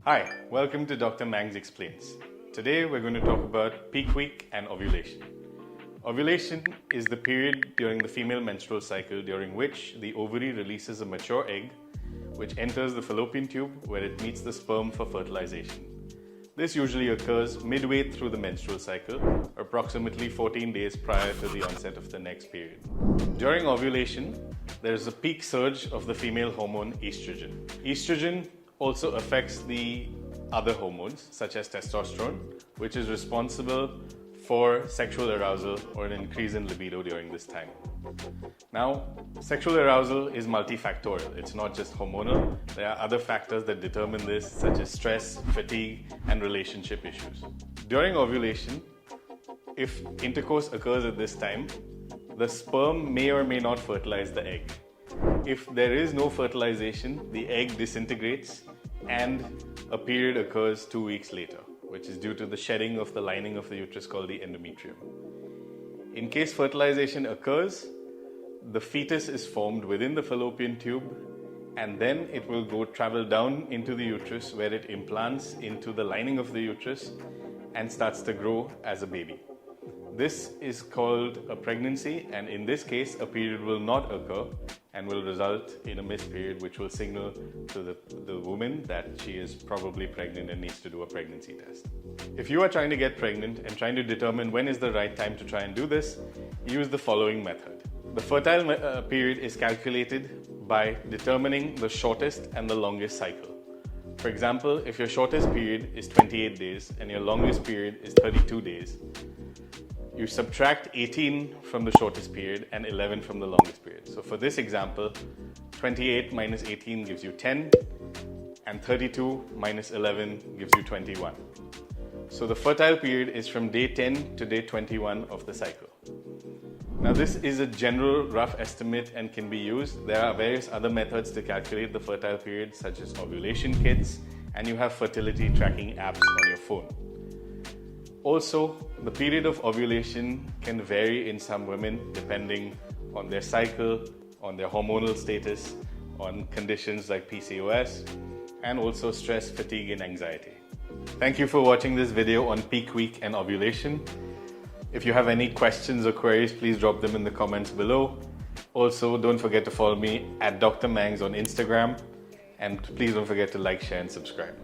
Hi, welcome to Dr. Mangs Explains. Today we're going to talk about peak week and ovulation. Ovulation is the period during the female menstrual cycle during which the ovary releases a mature egg which enters the fallopian tube where it meets the sperm for fertilization. This usually occurs midway through the menstrual cycle, approximately 14 days prior to the onset of the next period. During ovulation, there is a peak surge of the female hormone estrogen. Estrogen also affects the other hormones such as testosterone, which is responsible for sexual arousal or an increase in libido during this time. Now, sexual arousal is multifactorial. It's not just hormonal. There are other factors that determine this, such as stress, fatigue, and relationship issues. During ovulation, if intercourse occurs at this time, the sperm may or may not fertilize the egg. If there is no fertilization, the egg disintegrates and a period occurs 2 weeks later, which is due to the shedding of the lining of the uterus called the endometrium. In case fertilization occurs, the fetus is formed within the fallopian tube and then it will travel down into the uterus where it implants into the lining of the uterus and starts to grow as a baby. This is called a pregnancy, and in this case a period will not occur and will result in a missed period, which will signal to the woman that she is probably pregnant and needs to do a pregnancy test. If you are trying to get pregnant and trying to determine when is the right time to try and do this, use the following method. The fertile period is calculated by determining the shortest and the longest cycle. For example, if your shortest period is 28 days and your longest period is 32 days, you subtract 18 from the shortest period and 11 from the longest period. So for this example, 28 minus 18 gives you 10 and 32 minus 11 gives you 21. So the fertile period is from day 10 to day 21 of the cycle. Now this is a general rough estimate and can be used. There are various other methods to calculate the fertile period, such as ovulation kits, and you have fertility tracking apps on your phone. Also, the period of ovulation can vary in some women depending on their cycle, on their hormonal status, on conditions like PCOS, and also stress, fatigue, and anxiety. Thank you for watching this video on peak week and ovulation. If you have any questions or queries, please drop them in the comments below. Also, don't forget to follow me at Dr. Mangs on Instagram, and please don't forget to like, share, and subscribe.